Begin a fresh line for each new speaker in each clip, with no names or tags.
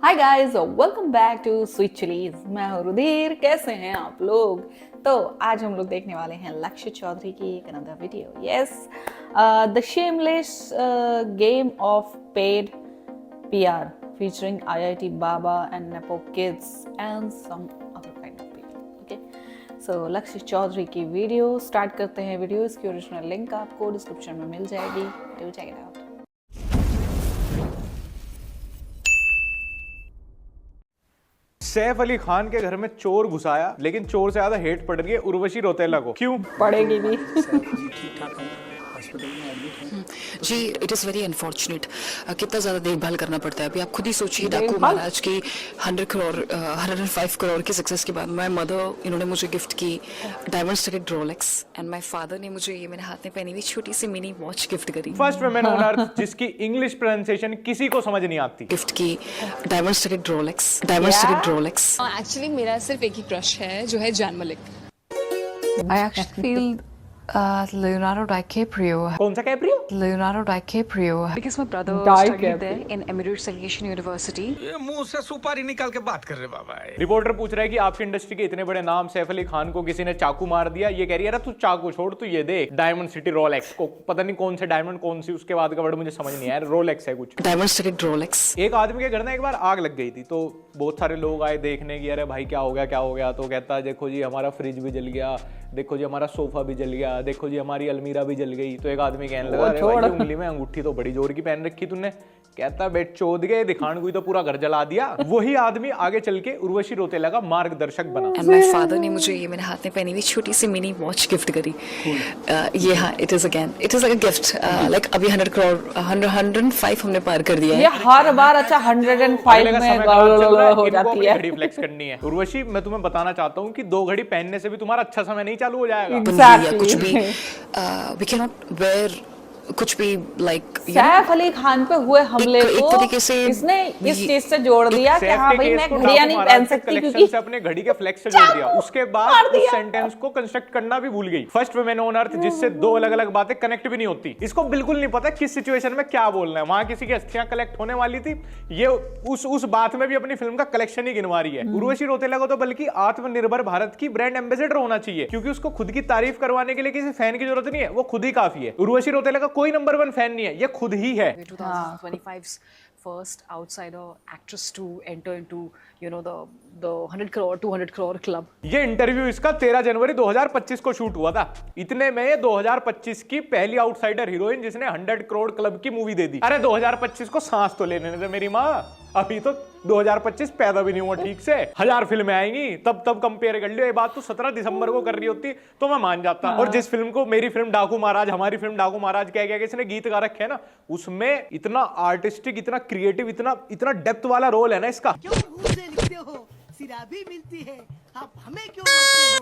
Hi guys, welcome back to sweet chillies. मैं हूँ रुधिर। कैसे हैं आप लोग? तो आज हम लोग देखने वाले हैं लक्ष्य चौधरी की एक another video. Yes, the shameless game of paid PR featuring IIT Baba and Nepo kids and some other kind of people. Okay, so लक्ष्य चौधरी की वीडियो स्टार्ट करते हैं। वीडियो इसकी ओरिजिनल लिंक आपको डिस्क्रिप्शन में मिल जाएगी। Do check it out.
Saif Ali Khan के घर में चोर घुसाया, लेकिन चोर से ज्यादा हेट पड़ रही है उर्वशी रौतेला को। क्यों
पड़ेगी भी?
जी, इट इज़ वेरी अनफॉर्चुनेट। कितना ज़्यादा देखभाल करना पड़ता है। अभी आप खुद ही सोचिए, डाकू महाराज की 105 करोड़ की सक्सेस के बाद माय मदर, इन्होंने मुझे गिफ्ट की diamond studded Rolex, and my father ने मुझे ये मेरे हाथ में पहनी हुई छोटी सी मिनी वॉच गिफ्ट करी।
फर्स्ट वुमेन ऑन अर्थ जिसकी इंग्लिश प्रोनाउंसिएशन किसी को समझ नहीं आती।
गिफ्ट की diamond studded Rolex, diamond studded Rolex.
Actually मेरा सिर्फ एक ही क्रश है, जो है Jain Malik.
I actually feel Leonardo DiCaprio.
कौन सा Caprio?
Leonardo DiCaprio. Because my brother
DiCaprio.
studied there in Emirates Aviation University.
ये मुंह से सुपारी निकाल के बात कर रहे बाबा।
रिपोर्टर पूछ रहा है कि आपकी इंडस्ट्री के इतने बड़े नाम सैफ अली खान को किसी ने चाकू मार दिया। ये कह रही है अरे तू चाकू छोड़, तू ये देख डायमंड सिटी रोलेक्स को, पता नहीं कौन से डायमंड, कौन सी उसके बाद का वर्ड मुझे समझ नहीं आया। रोलेक्स है कुछ।
Diamond studded Rolex.
एक आदमी के घर ना एक बार आग लग गई थी, तो बहुत सारे लोग आए देखने की, अरे भाई क्या हो गया क्या हो गया। तो कहता है देखो जी हमारा फ्रिज भी जल गया, देखो जी हमारा सोफा भी जल गया, देखो जी हमारी अलमीरा भी जल गई। तो एक आदमी कहने लगा अरे भाई उंगली में अंगूठी तो बड़ी जोर की पहन रखी तूने। कहता बेट चोद गए, दिखान कोई तो पूरा घर जला दिया। वही आदमी आगे चल के उर्वशी रौतेला का मार्गदर्शक बना।
एंड माय फादर ने मुझे ये मेरे हाथ में पहनी हुई छोटी सी मिनी वॉच गिफ्ट करी। ये हाँ, it is like a gift. Like अभी 100 करोड़ 105 हमने पार कर दिया
ये
है।
हर बार अच्छा 105 में हो जाती है।
घड़ी फ्लेक्स करनी है। उर्वशी मैं तुम्हें बताना चाहता हूँ कि 2 घड़ी पहनने से भी तुम्हारा अच्छा समय नहीं चालू हो जाएगा।
Exactly.
कुछ भी वी कैन नॉट वेयर कुछ भी लाइक
सैफ अली खान पे हुए हमले
एक
को
तरीके से
इसने इस चीज से जोड़ दिया कि हाँ भाई मैं घड़ियां नहीं पहन सकती
कलेक्शन
क्योंकि
से अपने घड़ी के फ्लेक्स से जोड़ दिया। उसके बाद उस सेंटेंस को कंस्ट्रक्ट करना भी भूल गई। फर्स्ट वुमेन ऑन अर्थ जिससे 2 अलग अलग बातें कनेक्ट भी नहीं होती। इसको बिल्कुल नहीं पता किस सिचुएशन में क्या बोलना है। वहां किसी की अस्थियां कलेक्ट होने वाली थी, ये उस बात में भी अपनी फिल्म का कलेक्शन ही गिनवा रही है। उर्वशी रौतेला को तो बल्कि आत्मनिर्भर भारत की ब्रांड एम्बेसडर होना चाहिए, क्योंकि उसको खुद की तारीफ करवाने के लिए किसी फैन की जरूरत नहीं है, वो खुद ही काफी है। उर्वशी रौतेला का कोई नंबर 1 फैन नहीं है, ये खुद ही है।
2025's first outsider actress to enter into the 100 crore 200 crore club.
ये इंटरव्यू इसका 13 जनवरी 2025 को शूट हुआ था। इतने में 2025 की पहली आउटसाइडर हीरोइन जिसने 100 करोड़ क्लब की मूवी दे दी। अरे 2025 को सांस तो लेने दे मेरी माँ, अभी तो 2025 पैदा भी नहीं हुआ ठीक से। 1000 फिल्में आएंगी तब कंपेयर कर लियो। ये बात तो 17 दिसंबर को कर रही होती तो मैं मान जाता। और जिस फिल्म को मेरी फिल्म डाकू महाराज, हमारी फिल्म डाकू महाराज कह गया कि इसने गीत गा रखे है ना, उसमें इतना आर्टिस्टिक, इतना क्रिएटिव, इतना डेप्थ वाला रोल है ना इसका।
क्यों मुंह से लिखते हो, सिरा भी मिलती है, आप हमें क्यों बोलते हो,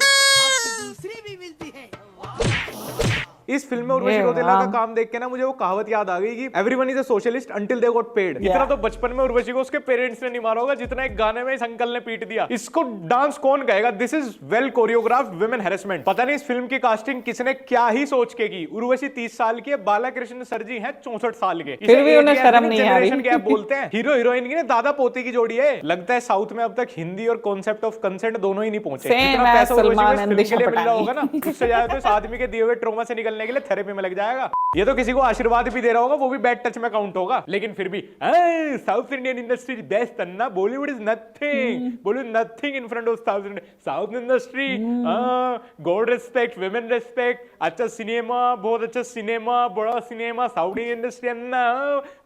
आपकी दूसरी भी मिलती है।
इस फिल्म में उर्वशी रौतेला का काम देख के ना मुझे वो कहावत याद आ गई कि everyone is a socialist until they got paid. इतना तो बचपन में उर्वशी को उसके पेरेंट्स ने नहीं मारा होगा जितना एक गाने में इस अंकल ने पीट दिया। इसको डांस कौन कहेगा? This is well choreographed women harassment. पता नहीं इस फिल्म की कास्टिंग किसने क्या ही सोच के की। उर्वशी 30 साल की है, बालाकृष्ण सर जी हैं 64 साल के।
फिर भी उन्हें शर्म नहीं आ रही।
गैप बोलते हैं। हीरो हीरोइन की दादा पोती की जोड़ी है। लगता है साउथ में अब तक हिंदी और कॉन्सेप्ट ऑफ कंसेंट दोनों ही नहीं पहुंचे। जितना पैसा उर्वशी को इस फिल्म के लिए मिल रहा होगा ना, उससे ज्यादा तो इस आदमी के दिए हुए ट्रॉमा से निकलने के लिए थेरेपी में जाएगा। ये तो किसी को आशीर्वाद भी दे रहा होगा, वो भी बैड टच में काउंट होगा। लेकिन फिर भी south Indian industry best Anna, Bollywood is nothing, Bollywood nothing in front of south industry. God respect, women respect, अच्छा सिनेमा, बहुत अच्छा सिनेमा, बड़ा cinema, south Indian industry Anna,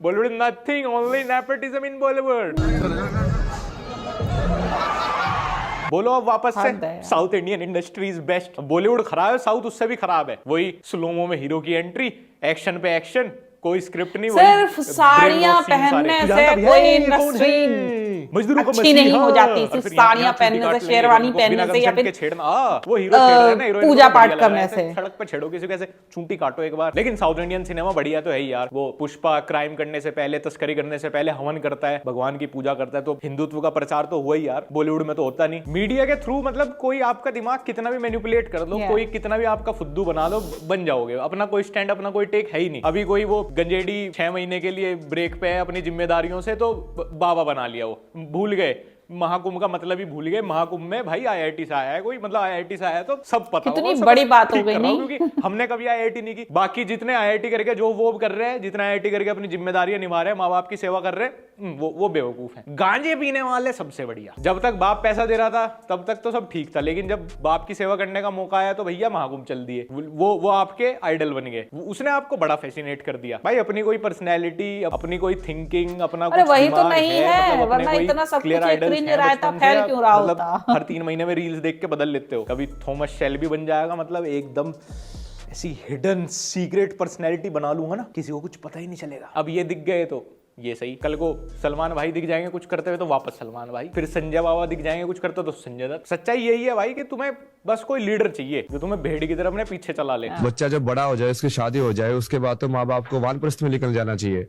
Bollywood is nothing, only nepotism in Bollywood. बोलो अब वापस से, south Indian industry is best. Bollywood खराब है, साउथ उससे भी खराब है। वही स्लोमो में हीरो की एंट्री, एक्शन पे एक्शन, कोई स्क्रिप्ट नहीं,
सिर्फ साड़ियां पहनने से कोई इंडस्ट्री
मजदूरों को
अच्छी नहीं हो जाती। सिर्फ साड़ियां पहनने से, शेरवानी पहनने से, या फिर
छेड़ना, वो हीरो छेड़ रहा है ना, हीरोइन
पूजा पाठ करने से।
सड़क पे छेड़ो किसी को, ऐसे चूंटी काटो एक बार। लेकिन साउथ इंडियन सिनेमा बढ़िया तो है ही यार। वो पुष्पा क्राइम करने से पहले, तस्करी करने से पहले हवन करता है, भगवान की पूजा करता है, तो हिंदुत्व का प्रचार तो हुआ ही यार। बॉलीवुड में तो होता नहीं। मीडिया के थ्रू मतलब कोई आपका दिमाग कितना भी मैनिपुलेट कर लो, कोई कितना भी आपका फुद्दू बना लो, बन जाओगे। अपना कोई स्टैंड, अपना कोई टेक है ही नहीं। अभी कोई वो गंजेड़ी 6 महीने के लिए ब्रेक पे है अपनी जिम्मेदारियों से, तो बाबा बना लिया वो भूल गए, महाकुंभ का मतलब ही भूल गए। महाकुंभ में भाई आईआईटी से आया है कोई, मतलब आईआईटी से आया है तो सब पता
कितनी
होगा, सब
बड़ी बात हो
ठीक
गई
कर रहा हूं,
नहीं?
क्योंकि हमने कभी आईआईटी नहीं की। बाकी जितने आईआईटी करके जो वो कर रहे हैं, जितने आईआईटी करके अपनी जिम्मेदारियां निभा रहे हैं, माँ बाप की सेवा कर रहे हैं, वो बेवकूफ है। गांजे पीने वाले सबसे बढ़िया। जब तक बाप पैसा दे रहा था तब तक तो सब ठीक था, लेकिन जब बाप की सेवा करने का मौका आया तो भैया महाकुंभ चल दिए। वो आपके आइडल बन गए, उसने आपको बड़ा फैसिनेट कर दिया। भाई अपनी कोई पर्सनैलिटी, अपनी कोई थिंकिंग, अपना
अरे
कुछ
वही तो
दिमाग
नहीं है,
मतलब अपने
वरना
कोई
इतना सब
clear
कुछ
idols
क्रिंज
हैं
रायता
बचपन से,
फैल क्यों रहा
मतलब
होता?
हर 3 महीने में रील्स देख के बदल लेते हो। कभी थॉमस शेल्बी बन जाएगा, मतलब एकदम ऐसी हिडन सीक्रेट पर्सनैलिटी बना लूंगा ना, किसी को कुछ पता ही नहीं चलेगा। अब ये दिख गए तो ये सही, कल को सलमान भाई दिख जाएंगे कुछ करते हुए तो वापस सलमान भाई, फिर संजय बाबा दिख जाएंगे कुछ करते तो संजय दत्त। सच्चाई यही है भाई कि तुम्हें बस कोई लीडर चाहिए जो तुम्हें भेड़ की तरह अपने पीछे चला ले।
बच्चा जब बड़ा हो जाए, उसकी शादी हो जाए, उसके बाद तो माँ बाप को वानप्रस्थ में निकल जाना चाहिए।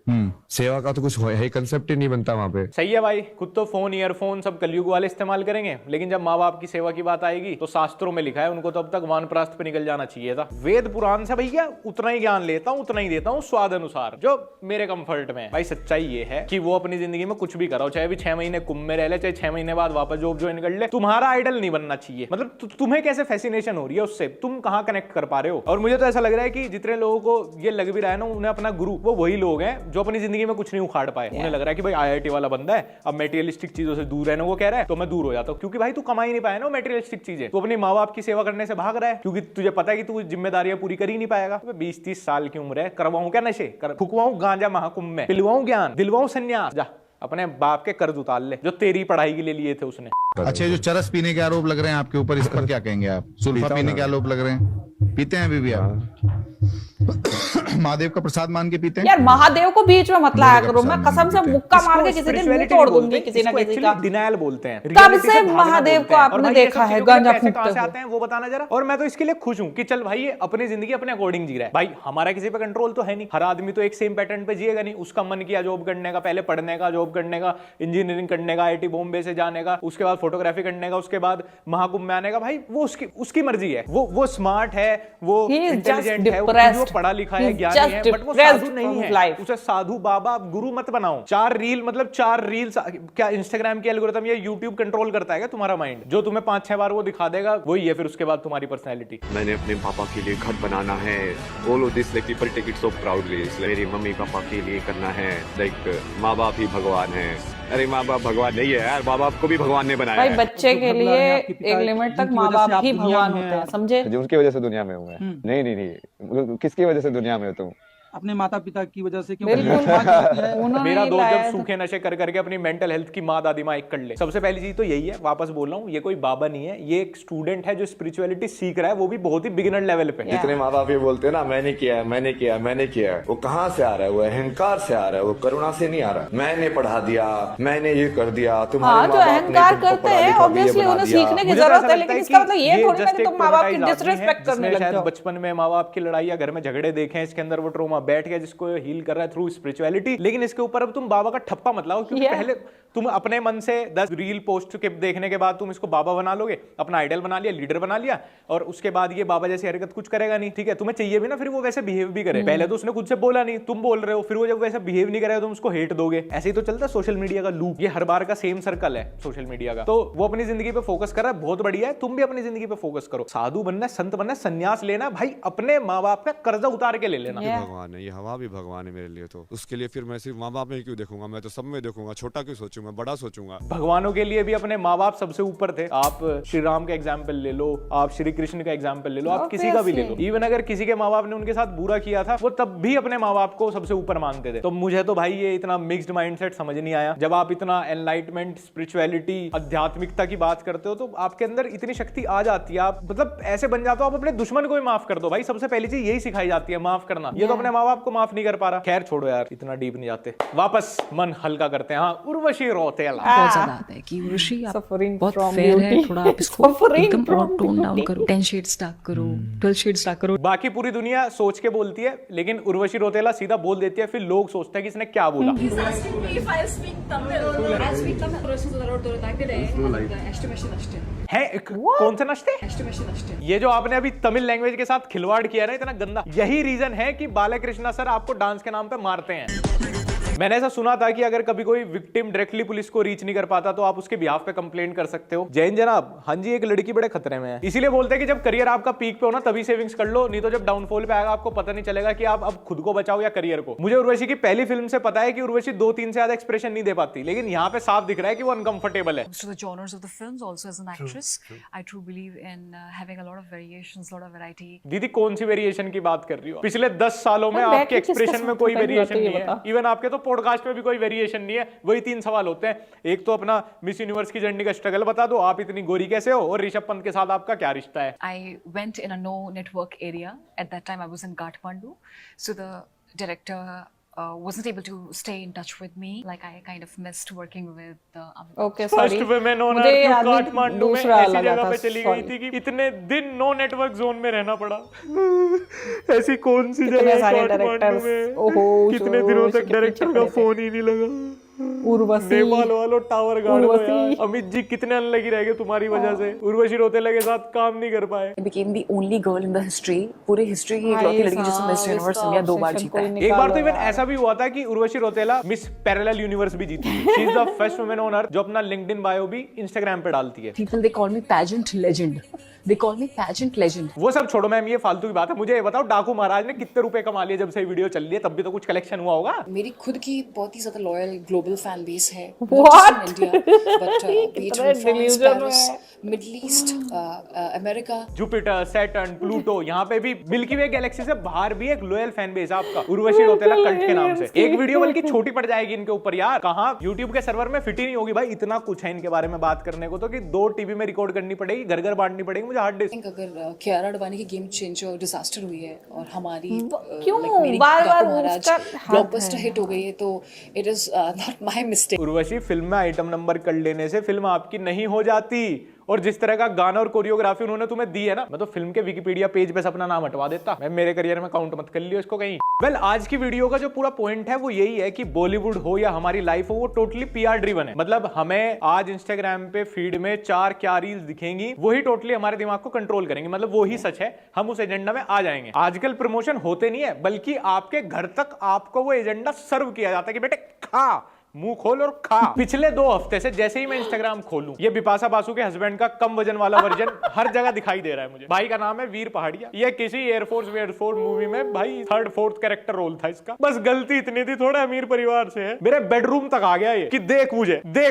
सेवा का तो कुछ है, कंसेप्ट ही नहीं बनता वहाँ पे।
सही है भाई, खुद तो फोन, ईयरफोन सब कलयुग वाले इस्तेमाल करेंगे, लेकिन जब माँ बाप की सेवा की बात आएगी तो शास्त्रों में लिखा है उनको तो अब तक वानप्रस्थ पे निकल जाना चाहिए था। वेद पुराण से भैया उतना ही ज्ञान लेता हूँ, उतना ही देता हूँ स्वाद अनुसार जो मेरे कंफर्ट में। भाई सच्चाई ये है कि वो अपनी जिंदगी में कुछ भी कराओ, चाहे भी 6 महीने कुंभ में रह ले, चाहे 6 महीने बाद वापस जॉब ज्वाइन कर ले, तुम्हारा आइडल नहीं बनना चाहिए। मतलब तुम्हें कैसे फैसिनेशन हो रही है उससे, तुम कहाँ कनेक्ट कर पा रहे हो। और मुझे तो ऐसा लग रहा है कि जितने लोगों को ये लग भी रहा है ना उन्हें अपना गुरु, वो वही लोग हैं जो अपनी जिंदगी में कुछ नहीं उखाड़ पाए। उन्हें लग रहा है कि भाई आईआईटी वाला बंदा है, अब मेटेरियलिस्टिक चीजों से दूर रहने को कह रहा है तो मैं दूर हो जाता हूँ, क्योंकि भाई तू कमा ही नहीं पाया ना मेटेरियलिस्टिक चीजें, तो अपनी माँ बाप की सेवा करने से भाग रहा है, क्योंकि तुझे पता है कि तू जिम्मेदारियां पूरी कर ही नहीं पाएगा। 20-30 साल की उम्र है, करवाऊं क्या नशे, फुकवाऊं गांजा महाकुंभ में, पिलवाऊं ज्ञान, दिलवाऊं संन्यास, जा अपने बाप के कर्ज उतार ले जो तेरी पढ़ाई के लिए लिए थे उसने।
अच्छा, जो चरस पीने के आरोप लग रहे हैं आपके ऊपर, इस पर क्या कहेंगे आप? सुल्फा पीने के आरोप लग रहे हैं, पीते हैं अभी भी आप? महादेव का प्रसाद मान के पीते हैं
यार? महादेव को बीच में मत लाया करो, मैं कसम से मुक्का मार के किसी दिन मुंह तोड़ दूंगी किसी ना किसी का।
डिनायल बोलते हैं।
कब से महादेव को आपने देखा है गांजा फूकते
हुए? आते हैं वो बताना जरा। और मैं तो इसके लिए खुश हूं कि चल भाई ये अपनी जिंदगी अपने अकॉर्डिंग जी रहा है। भाई हमारा किसी पे कंट्रोल तो है नहीं, हर आदमी तो एक सेम पैटर्न पे जिएगा नहीं। उसका मन किया जॉब करने का, पहले पढ़ने का, जॉब करने का, इंजीनियरिंग करने का, आईआईटी बॉम्बे से जाने का, उसके बाद फोटोग्राफी करने का, उसके बाद महाकुंभ में आने का। भाई वो उसकी मर्जी है, वो स्मार्ट है, वो इंटेलिजेंट है, वो पढ़ा लिखा है, ज्ञानी है, बट वो साधु नहीं है। उसे साधु बाबा गुरु मत बनाओ। 4 रील्स क्या इंस्टाग्राम की एल्गोरिथम या यूट्यूब कंट्रोल करता है क्या तुम्हारा माइंड? जो तुम्हें 5-6 बार वो दिखा देगा वही है फिर उसके बाद तुम्हारी पर्सनैलिटी।
मैंने अपने पापा के लिए घर बनाना है, all of this like people take it so proudly. मेरी मम्मी पापा के लिए करना है, लाइक माँ बाप ही भगवान है। अरे माँ बाप भगवान नहीं है यार, माँ बाप को भी भगवान ने बनाया
भाई
है।
बच्चे के लिए एक लिमिट तक माँ बाप ही भगवान होते हैं, समझे?
जो उसकी वजह से दुनिया में हूँ मैं। नहीं, किसकी वजह से दुनिया में हो तुम?
अपने माता पिता की वजह से।
मेरा दोस्त जब सूखे नशे कर करके अपनी मेंटल हेल्थ की माँ दादी माँ एक कर ले, सबसे पहली चीज तो यही है, वापस बोल रहा हूँ, ये कोई बाबा नहीं है, ये एक स्टूडेंट है जो स्पिरिचुअलिटी सीख रहा है, वो भी बहुत ही बिगिनर लेवल पे।
जितने माँ बाप ये बोलते हैं ना मैंने किया, मैंने किया, मैंने किया, वो कहाँ से आ रहा है? वो अहंकार से आ रहा है, वो करुणा से नहीं आ रहा। मैंने पढ़ा दिया, मैंने ये कर दिया, तुम्हारे
जो अहंकार करते हैं ऑब्वियसली उन्हें सीखने की जरूरत है, लेकिन इसका मतलब ये थोड़ी ना कि तुम माँ बाप की डिसरिस्पेक्ट करने लग जाओ।
बचपन में माँ बाप की लड़ाई या घर में झगड़े देखे, इसके अंदर वो ट्रॉमा बैठ गया जिसको हील कर रहा है थ्रू स्पिरिचुअलिटी। लेकिन इसके ऊपर अब तुम बाबा का ठप्पा मत लाओ, क्योंकि पहले तुम अपने मन से 10 रील पोस्ट के देखने के बाद तुम इसको बाबा बना लोगे, अपना आइडल बना लिया, लीडर बना लिया, और उसके बाद ये बाबा जैसी हरकत कुछ करेगा नहीं। ठीक है, तुम्हें चाहिए भी ना फिर वो वैसे बिहेव भी करे। पहले तो उसने खुद से बोला नहीं, तुम बोल रहे हो, फिर वो जब वैसे बिहेव नहीं करेगा तुम उसको हेट दोगे। ऐसे ही तो चलता है सोशल मीडिया का लूप, ये हर बार का सेम सर्कल है सोशल मीडिया का। तो वो अपनी जिंदगी पे फोकस कर रहा है, बहुत बढ़िया है, तुम भी अपनी जिंदगी पे फोकस करो। साधु बनना, संत बनना, संन्यास लेना, भाई अपने माँ बाप का कर्जा उतार के ले लेना।
भगवान है, ये हवा भी भगवान है मेरे लिए, तो उसके लिए फिर मैं सिर्फ माँ बाप में क्यों देखूंगा? मैं तो सब में देखूंगा, छोटा क्यों सोचूंगा, बड़ा सोचूंगा।
भगवानों के लिए भी अपने माँ बाप सबसे ऊपर थे। आप श्री राम का एग्जाम्पल ले लो, आप श्री कृष्ण का एग्जाम्पल ले लो, आप किसी का भी ले लो। इवन अगर किसी के माँ बाप ने उनके साथ बुरा किया था, वो तब भी अपने माँ बाप को सबसे ऊपर मानते थे। तो मुझे तो भाई ये इतना मिक्स्ड माइंडसेट समझ नहीं आया। जब आप इतना एनलाइटमेंट, स्पिरिचुअलिटी, आध्यात्मिकता की बात करते हो तो आपके अंदर इतनी शक्ति आ जाती है, आप मतलब ऐसे बन जाते हो, आप अपने दुश्मन को भी माफ कर दो। भाई सबसे पहली चीज यही सिखाई जाती है, माफ करना। ये तो अपने माँ बाप को माफ नहीं कर पा रहा। खैर छोड़ो यार, इतना डीप नहीं जाते, वापस मन हल्का करते हैं। हाँ, उर्वशी रौतेला
बहुत ज्यादा आता है कि उर्वशी आप बहुत फेयर है, थोड़ा आप इसको एकदम और टोन डाउन करो, 10 शेड्स डार्क करो, 12 शेड्स डार्क करो।
बाकी पूरी दुनिया सोच के बोलती है, लेकिन उर्वशी रौतेला सीधा बोल देती है, फिर लोग सोचते हैं कि इसने क्या बोला। है कौन से नष्टे? ये जो आपने अभी तमिल लैंग्वेज के साथ खिलवाड़ किया ना इतना गंदा, यही रीजन है कि बालकृष्णा सर आपको डांस के नाम पे मारते हैं। मैंने ऐसा सुना था कि अगर कभी कोई विक्टिम डायरेक्टली पुलिस को रीच नहीं कर पाता तो आप उसके बिहाफ पे कंप्लेंट कर सकते हो। जैन जनाब, हाँ जी, एक लड़की बड़े खतरे में है, इसीलिए बोलते हैं कि जब करियर आपका पीक पे हो ना तभी सेविंग्स कर लो, नहीं तो जब डाउनफॉल पे आएगा आपको पता नहीं चलेगा कि आप अब खुद को बचाओ या करियर को। मुझे उर्वशी की पहली फिल्म से पता है कि उर्वशी 2-3 से ज्यादा एक्सप्रेशन नहीं दे पाती, लेकिन यहाँ पे साफ दिख रहा है कि वो अनकंफर्टेबल है।
To the genres of the films also as an actress, I truly believe in having a lot of variations, lot of variety.
दीदी कौन सी वेरिएशन की बात कर रही हो? पिछले 10 सालों में
बैठ
आपके
के किसके
एक्सप्रेशन में
साथ
कोई
पहली बात
वेरिएशन
है, ये
नहीं है,
बता।
इवन आपके तो पॉडकास्ट में भी कोई वेरिएशन नहीं है। वही 3 सवाल होते हैं, एक तो अपना मिस यूनिवर्स की जर्नी का स्ट्रगल बता दो, आप इतनी गोरी कैसे हो, और ऋषभ पंत के साथ आपका क्या रिश्ता है?
I went in a no network area. At that time, I was in Kathmandu. So the director wasn't able to stay in touch with me. Like I kind of missed working with
okay
first
sorry,
women on
मुझे
अर्थ
याद नहीं,
काठमांडू में
दूसरा
ऐसी
लगा
जगह
था,
पे चली गई
sorry।
थी कि इतने दिन नो नेटवर्क जोन में रहना पड़ा। ऐसी कौन सी
कितने
जगह है
सारे
काठमांडू
डायरेक्टर्स,
में?
ओहो,
कितने
जो
दिनों
उसी
तक
के
डायरेक्टर
पीछे
का
खड़े थे।
फोन ही नहीं लगा।
उर्वशी,
नेपाल वालों टावर गाड़ दो
उर्वशी।
यार। अमित जी कितने अनलगी रह गए तुम्हारी वजह से, उर्वशी रोतेला के साथ काम नहीं कर पाए।
I became the only girl in the history. पूरी हिस्ट्री की इकलौती लड़की जिसने मिस यूनिवर्स इंडिया 2 बार जीता है।
एक बार तो इवन ऐसा भी हुआ था कि Urvashi Rautela miss parallel universe भी जीती। She is the first women on अर्थ जो अपना लिंक्डइन बायो भी इंस्टाग्राम पे डालती है।
People they call me pageant legend. They call me pageant legend.
वो सब छोड़ो मैम, ये फालतू की बात है। मुझे ये बताओ डाकू महाराज ने कितने रुपए कमा लिए जब से वीडियो चल रही है? तब भी तो कुछ कलेक्शन हुआ होगा।
मेरी खुद की बहुत ही ज्यादा लॉयल ग्लोबल फैन बेस है।
What?
इंडिया बट
कितने delusion में है।
Middle east, America.
Jupiter, Saturn, Pluto, यहाँ पे भी मिल्की वे गैलेक्सी से बाहर भी एक लॉयल फैन बेस है आपका, उर्वशी रोतेला कल्ट के नाम से। एक वीडियो बल्कि छोटी पड़ जाएगी इनके ऊपर यार, कहाँ यूट्यूब के सर्वर में फिट ही नहीं होगी भाई। इतना कुछ है इनके बारे में बात करने को तो कि 2 टीवी में रिकॉर्ड करनी पड़ेगी, घर घर बांटनी पड़ेगी मुझे हार्ड डिस्क।
अगर कियारा अडवाणी की गेम चेंजर डिजास्टर हुई है और हमारी
क्यों
मेरी
बार-बार
डाकू महाराज
उसका हाथ
ब्लॉकबस्टर
है।
हिट हो गई है तो it is not my mistake.
Urvashi, film में आइटम नंबर कर लेने से फिल्म आपकी नहीं हो जाती, और जिस तरह का गाना और कोरियोग्राफी उन्होंने तुम्हें दी है ना, मैं तो फिल्म के विकिपीडिया पेज पे से अपना नाम हटवा देता। मैं मेरे करियर में काउंट मत कर लियो इसको कहीं। वेल, आज की वीडियो का जो पूरा पॉइंट है वो यही है कि बॉलीवुड हो या हमारी लाइफ हो, वो टोटली पीआर ड्रिवन है। मतलब हमें आज इंस्टाग्राम पे फीड में 4 क्या रील्स दिखेंगी, वही टोटली हमारे दिमाग को कंट्रोल करेंगे। मतलब वो ही सच है, हम उस एजेंडा में आ जाएंगे। आजकल प्रमोशन होते नहीं है, बल्कि आपके घर तक आपको वो एजेंडा सर्व किया जाता है कि बेटे खा, मुंह खोल और खा। पिछले 2 हफ्ते से जैसे ही मैं इंस्टाग्राम खोलूं, ये बिपाशा बासु के हस्बैंड का कम वजन वाला वर्जन हर जगह दिखाई दे रहा है मुझे। भाई का नाम है वीर पहाड़िया, ये किसी एयरफोर्स मूवी में भाई 3rd-4th कैरेक्टर रोल था इसका। बस गलती इतनी थी, थोड़ा अमीर परिवार से है, मेरे बेडरूम तक आ गया ये कि देख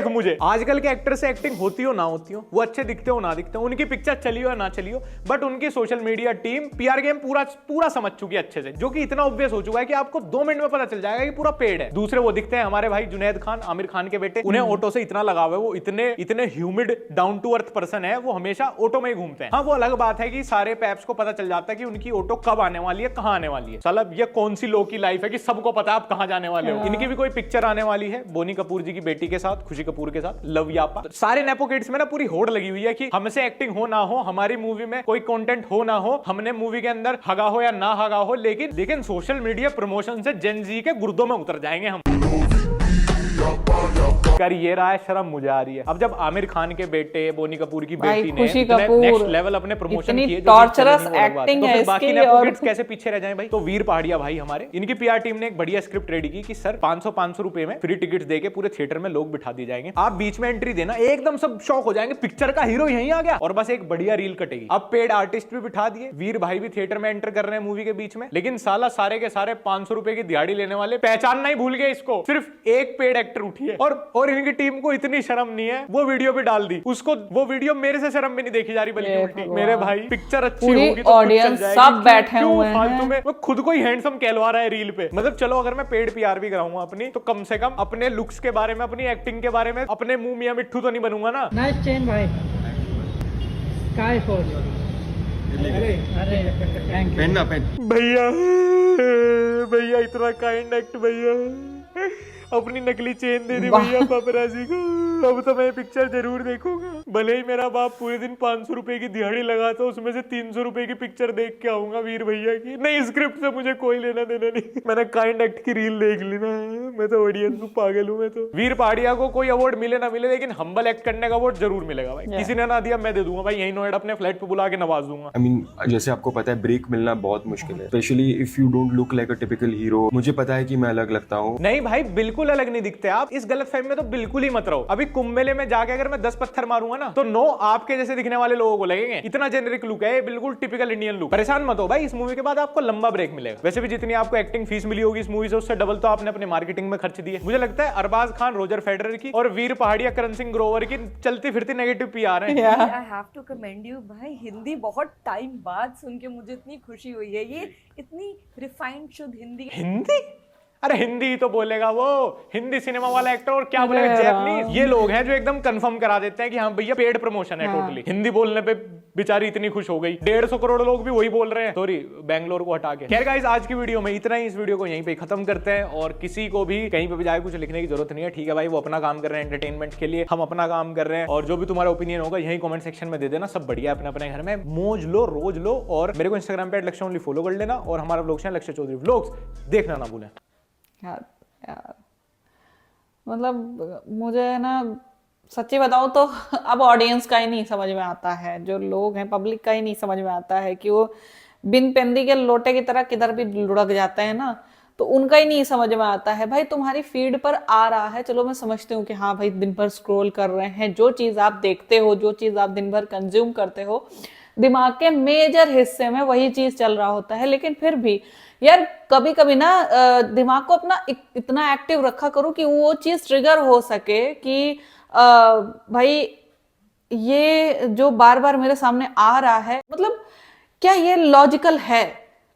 मुझे। आजकल के एक्टर से एक्टिंग होती हो ना होती हो, वो अच्छे दिखते हो ना दिखते हो, उनकी पिक्चर चली हो या ना चली हो, बट उनकी social media team PR game पूरा समझ चुकी है अच्छे से, जो कि इतना ऑब्वियस हो चुका है कि आपको 2 मिनट में पता चल जाएगा कि पूरा पेड है। दूसरे वो दिखते हैं हमारे भाई जुनैद खान, आमिर खान के बेटे, उन्हें ऑटो से इतना लगाव है, वो इतने humid down to earth person है, वो हमेशा ऑटो में ही घूमते हैं। हाँ, वो अलग बात है कि सारे पैप्स को पता चल जाता है कि उनकी ऑटो कब आने वाली है, कहां आने वाली है। साला ये कौन सी लो की लाइफ है कि सबको पता है आप कहां जाने वाले हो। इनकी भी कोई पिक्चर आने वाली है बोनी कपूर जी की बेटी के साथ, खुशी कपूर के साथ, लव यापा। सारे नेपो किड्स में ना पूरी होड़ लगी हुई है कि हमसे एक्टिंग हो ना हो, हमारी मूवी में कोई कंटेंट हो ना हो, हमने मूवी के अंदर हगा हो या ना हगा हो, लेकिन सोशल मीडिया प्रमोशन से जेन जी के गुर्दों में उतर जाएंगे हम। कर ये रहा है, शर्म मुझे आ रही है। अब जब आमिर खान के बेटे बोनी कपूर की बेटी ने नेक्स्ट लेवल अपने प्रमोशन किए,
टॉर्चरस एक्टिंग है
बाकी
इसकी, और
कैसे पीछे रह जाएं भाई। तो वीर पहाड़िया भाई हमारे, इनकी पीआर टीम ने एक बढ़िया स्क्रिप्ट रेडी की कि सर 500 रुपए में फ्री टिकट्स देके पूरे थिएटर में लोग बिठा दिए जाएंगे, आप बीच में एंट्री देना, एकदम सब शॉक हो जाएंगे, पिक्चर का हीरो यहीं आ गया, और बस एक बढ़िया रील कटेगी। अब पेड आर्टिस्ट भी बिठा दिए, वीर भाई भी थिएटर में एंटर कर रहे हैं मूवी के बीच में, लेकिन साला सारे के सारे 500 रुपए की दिहाड़ी लेने वाले पहचानना ही भूल गए इसको। सिर्फ एक पेड एक्टर उठी है, और इनकी टीम को इतनी शर्म नहीं है, वो वीडियो भी डाल दी उसको। वो वीडियो मेरे से शर्म भी नहीं देखी जा रही, बल्कि उल्टी। मेरे भाई पिक्चर अच्छी होगी तो
ऑडियंस सब बैठे हुए हैं,
फालतू में वो खुद को ही हैंडसम कहलवा रहा है रील पे। मतलब चलो अगर मैं पेड पीआर भी कराऊंगा अपनी, तो कम से कम अपने लुक्स के बारे में, अपनी एक्टिंग के बारे में, अपने मुंह मियां मिट्ठू तो नहीं बनूंगा ना।
नाइस चेन भाई, स्काई फोर्स। अरे थैंक यू
भैया इतना काइंड एक्ट भैया, अपनी नकली चेन दे दी भैया पापराजी को। अब तो मैं पिक्चर जरूर देखूंगा, भले ही मेरा बाप पूरे दिन 500 रुपए की दिहाड़ी लगाता, उसमें से 300 रुपए की पिक्चर देख के आऊंगा वीर भैया की। नहीं, स्क्रिप्ट से मुझे कोई लेना देना नहीं, मैंने काइंड एक्ट की रील देख ली ना, मैं तो ऑडियंस हूँ, पागल हूँ मैं तो। वीर पहाड़िया को कोई अवार्ड मिले ना मिले, लेकिन हम्बल एक्ट करने का अवार्ड जरूर मिलेगा भाई। किसी ने ना दिया मैं दे दूंगा भाई, यही नोएडा अपने फ्लैट पे बुला के नवाज दूंगा।
I mean, जैसे आपको पता है ब्रेक मिलना बहुत मुश्किल है, specially if you don't look like a typical hero. मुझे पता है कि मैं अलग लगता हूँ।
नहीं भाई, बिल्कुल अलग नहीं दिखते आप, इस गलतफहमी में तो बिल्कुल ही मत रहो। अभी कुंभ मेले में जाके अगर मैं 10 पत्थर मारूंगा ना, तो 9 आपके जैसे दिखने वाले लोगों को लगेंगे। इतना जेनेरिक लुक है, बिल्कुल टिपिकल इंडियन लुक। परेशान मत हो भाई, इस मूवी के बाद आपको लंबा ब्रेक मिलेगा। वैसे भी जितनी आपको एक्टिंग फीस मिली होगी इस मूवी से, उससे डबल तो आपने अपने मार्केटिंग में खर्च दिए। मुझे लगता है अरबाज खान, रोजर फेडरर की और वीर पहाड़िया, करण सिंह ग्रोवर की चलती फिरती नेगेटिव पीआर है।
I have to commend you भाई, हिंदी बहुत टाइम बाद सुन के मुझे इतनी खुशी हुई है। ये इतनी रिफाइंड शुद्ध हिंदी।
अरे हिंदी ही तो बोलेगा वो, हिंदी सिनेमा वाला एक्टर, और क्या बोलेगा जैपनीज। ये लोग हैं जो एकदम कंफर्म करा देते हैं कि हाँ भैया पेड प्रमोशन है। टोटली हिंदी बोलने पे बेचारी इतनी खुश हो गई। 150 करोड़ लोग भी वही बोल रहे हैं, सॉरी बैंगलोर को हटा के। खैर गाइस, आज की वीडियो में इतना ही। इस वीडियो को यहीं पे खत्म करते हैं, और किसी को भी कहीं पे भी जाके कुछ लिखने की जरूरत नहीं है, ठीक है भाई। वो अपना काम कर रहे हैं एंटरटेनमेंट के लिए, हम अपना काम कर रहे हैं, और जो भी तुम्हारा ओपिनियन होगा यही कमेंट सेक्शन में दे देना। सब बढ़िया अपने अपने घर में मौज लो, रोज लो। और मेरे को इंस्टाग्राम पे लक्ष्य ओनली फॉलो कर लेना, और हमारा व्लॉग चैनल लक्ष्य चौधरी व्लॉग्स देखना ना भूलें।
यार मतलब मुझे ना सच्ची बताऊं तो अब ऑडियंस का ही नहीं समझ में आता है, जो लोग हैं पब्लिक का ही नहीं समझ में आता है कि वो बिन पेंदी के लोटे की तरह किधर भी लुढ़क जाते हैं ना, तो उनका ही नहीं समझ में आता है। भाई तुम्हारी फीड पर आ रहा है, चलो मैं समझती हूँ कि हाँ भाई दिन भर स्क्रॉल कर रहे हैं, जो चीज़ आप देखते हो, जो चीज़ आप दिन भर कंज्यूम करते हो, दिमाग के मेजर हिस्से में वही चीज़ चल रहा होता है। लेकिन फिर भी यार कभी कभी ना दिमाग को अपना इतना एक्टिव रखा करो कि वो चीज़ ट्रिगर हो सके कि भाई ये जो बार बार मेरे सामने आ रहा है, मतलब क्या ये लॉजिकल है,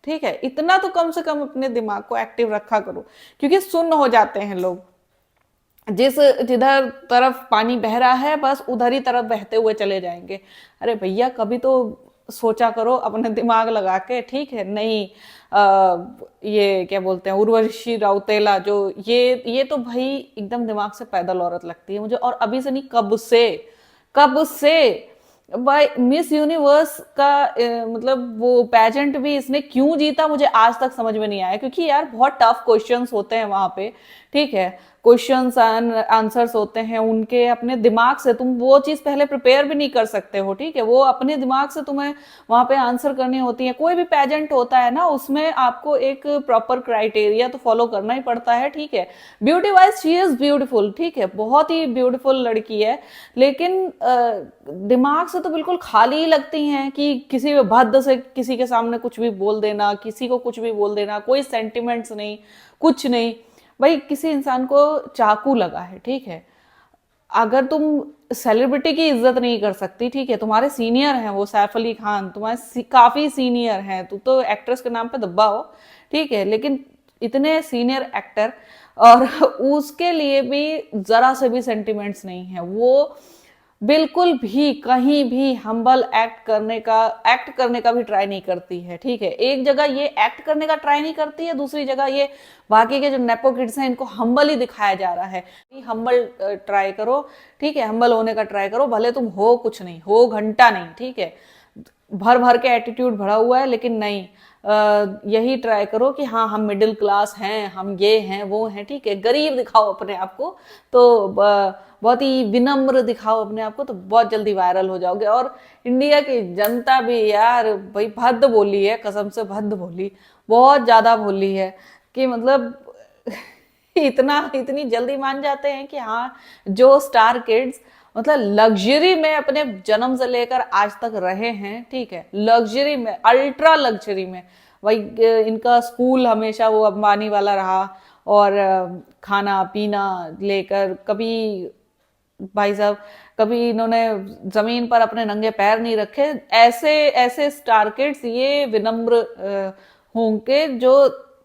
ठीक है। इतना तो कम से कम अपने दिमाग को एक्टिव रखा करो, क्योंकि सुन्न हो जाते हैं लोग। जिधर तरफ पानी बह रहा है बस उधर ही तरफ बहते हुए चले जाएंगे। अरे भैया कभी तो सोचा करो अपने दिमाग लगा के, ठीक है। नहीं ये क्या बोलते हैं, उर्वशी रौतेला, जो ये तो भाई एकदम दिमाग से पैदल औरत लगती है मुझे। और अभी से नहीं, कब से भाई मिस यूनिवर्स का मतलब वो पैजेंट भी इसने क्यों जीता मुझे आज तक समझ में नहीं आया, क्योंकि यार बहुत टफ क्वेश्चंस होते हैं वहां पे, ठीक है। क्वेश्चंस आंसर्स होते हैं उनके, अपने दिमाग से तुम वो चीज पहले प्रिपेयर भी नहीं कर सकते हो, ठीक है। वो अपने दिमाग से तुम्हें वहां पे आंसर करनी होती है। कोई भी पैजेंट होता है ना, उसमें आपको एक प्रॉपर क्राइटेरिया तो फॉलो करना ही पड़ता है, ठीक है। Beauty wise she is beautiful, ठीक है, बहुत ही ब्यूटीफुल लड़की है, लेकिन दिमाग से तो बिल्कुल खाली लगती हैं कि किसी भद्द से किसी के सामने कुछ भी बोल देना, किसी को कुछ भी बोल देना, कोई सेंटिमेंट्स नहीं, कुछ नहीं। भाई किसी इंसान को चाकू लगा है, ठीक है, अगर तुम सेलिब्रिटी की इज्जत नहीं कर सकती, ठीक है, तुम्हारे सीनियर हैं वो सैफ अली खान, तुम्हारे काफी सीनियर हैं, तू तो एक्ट्रेस के नाम पे दब्बा हो, ठीक है, लेकिन इतने सीनियर एक्टर और उसके लिए भी जरा से भी सेंटिमेंट्स नहीं है। वो बिल्कुल भी कहीं भी हम्बल एक्ट करने का भी ट्राई नहीं करती है, ठीक है। एक जगह ये एक्ट करने का ट्राई नहीं करती है, दूसरी जगह ये बाकी के जो नेपो किड्स हैं इनको हम्बल ही दिखाया जा रहा है। हम्बल ट्राई करो, ठीक है, हम्बल होने का ट्राई करो, भले तुम हो कुछ नहीं, हो घंटा नहीं, ठीक है, भर भर के एटीट्यूड भरा हुआ है, लेकिन नहीं, यही ट्राई करो कि हाँ हम मिडिल क्लास हैं, हम ये हैं वो हैं, ठीक है। गरीब दिखाओ अपने आप को, तो बहुत ही विनम्र दिखाओ अपने आप को, तो बहुत जल्दी वायरल हो जाओगे। और इंडिया की जनता भी यार भाई भद्द बोली है, कसम से भद्द बोली, बहुत ज्यादा बोली है कि मतलब इतनी जल्दी मान जाते हैं कि हाँ जो स्टार किड्स मतलब लग्जरी में अपने जन्म से लेकर आज तक रहे हैं, ठीक है, लग्जरी में, अल्ट्रा लग्जरी में, भाई इनका स्कूल हमेशा वो अंबानी वाला रहा, और खाना पीना लेकर कभी भाई साहब कभी इन्होंने जमीन पर अपने नंगे पैर नहीं रखे। ऐसे स्टार किड्स ये विनम्र होंगे जो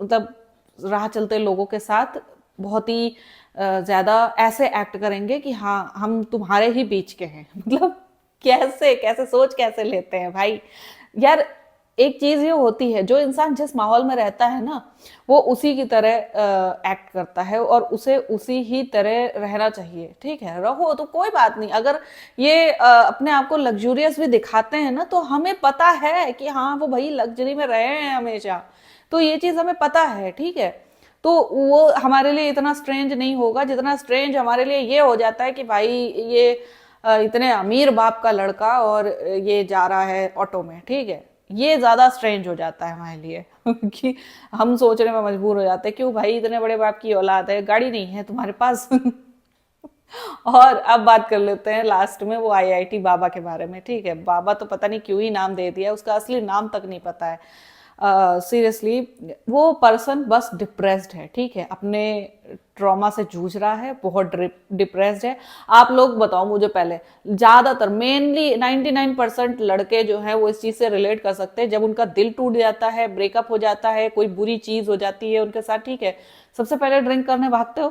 मतलब राह चलते लोगों के साथ बहुत ही ज्यादा ऐसे एक्ट करेंगे कि हाँ हम तुम्हारे ही बीच के हैं। मतलब कैसे सोच कैसे लेते हैं भाई। यार एक चीज ये होती है, जो इंसान जिस माहौल में रहता है ना वो उसी की तरह एक्ट करता है और उसे उसी ही तरह रहना चाहिए। ठीक है, रहो तो कोई बात नहीं। अगर ये अपने आप को लग्जूरियस भी दिखाते हैं ना तो हमें पता है कि हाँ वो भाई लग्जरी में रहे हैं हमेशा, तो ये चीज हमें पता है। ठीक है, तो वो हमारे लिए इतना स्ट्रेंज नहीं होगा जितना स्ट्रेंज हमारे लिए ये हो जाता है कि भाई ये इतने अमीर बाप का लड़का और ये जा रहा है ऑटो में। ठीक है, ये ज्यादा स्ट्रेंज हो जाता है हमारे लिए कि हम सोचने में मजबूर हो जाते हैं क्यों भाई इतने बड़े बाप की औलाद है, गाड़ी नहीं है तुम्हारे पास। और अब बात कर लेते हैं लास्ट में वो आईआईटी बाबा के बारे में। ठीक है, बाबा तो पता नहीं क्यों ही नाम दे दिया, उसका असली नाम तक नहीं पता है। सीरियसली वो पर्सन बस डिप्रेस्ड है। ठीक है, अपने ट्रॉमा से जूझ रहा है, बहुत डिप्रेस्ड है। आप लोग बताओ मुझे, पहले ज्यादातर मेनली 99% लड़के जो है वो इस चीज से रिलेट कर सकते हैं। जब उनका दिल टूट जाता है, ब्रेकअप हो जाता है, कोई बुरी चीज हो जाती है उनके साथ, ठीक है, सबसे पहले ड्रिंक करने भागते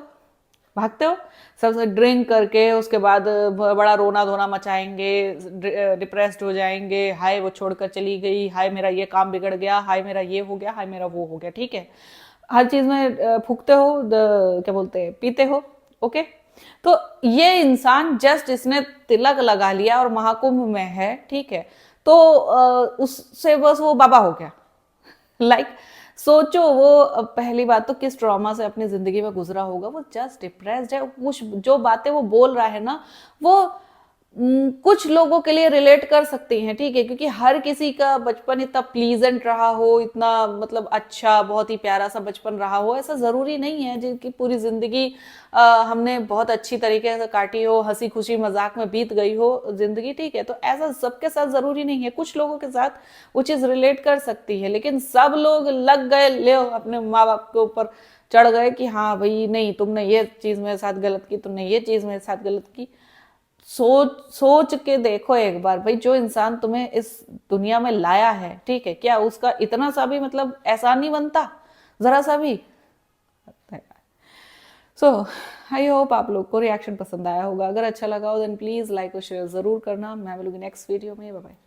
हो सबसे ड्रिंक करके, उसके बाद बड़ा रोना धोना मचाएंगे, डिप्रेस्ड हो जाएंगे, हाय वो छोड़कर चली गई, हाय मेरा ये काम बिगड़ गया, हाय मेरा ये हो गया, हाय मेरा वो हो गया। ठीक है, हर चीज में फूकते हो, क्या बोलते हैं, पीते हो। ओके, तो ये इंसान जस्ट इसने तिलक लगा लिया और महाकुंभ में है। ठीक है, तो उससे बस वो बाबा हो गया। लाइक सोचो वो पहली बात तो किस ट्रॉमा से अपनी जिंदगी में गुजरा होगा, वो जस्ट डिप्रेस्ड है। कुछ जो बातें वो बोल रहा है ना वो कुछ लोगों के लिए रिलेट कर सकती हैं। ठीक है, क्योंकि हर किसी का बचपन इतना प्लीजेंट रहा हो, इतना मतलब अच्छा बहुत ही प्यारा सा बचपन रहा हो, ऐसा जरूरी नहीं है जिनकी पूरी जिंदगी हमने बहुत अच्छी तरीके से काटी हो, हंसी खुशी मजाक में बीत गई हो जिंदगी। ठीक है, तो ऐसा सबके साथ जरूरी नहीं है, कुछ लोगों के साथ वो चीज रिलेट कर सकती है, लेकिन सब लोग लग गए ले अपने माँ बाप के ऊपर चढ़ गए कि हाँ भाई नहीं तुमने ये चीज मेरे साथ गलत की, तुमने ये चीज मेरे साथ गलत की। सोच के देखो एक बार भाई, जो इंसान तुम्हें इस दुनिया में लाया है, ठीक है, क्या उसका इतना सा भी मतलब एहसान नहीं बनता, जरा सा भी। सो आई होप आप लोग को रिएक्शन पसंद आया होगा। अगर अच्छा लगा हो देन प्लीज लाइक और शेयर जरूर करना। मैं मिलूंगी नेक्स्ट वीडियो में। Bye bye.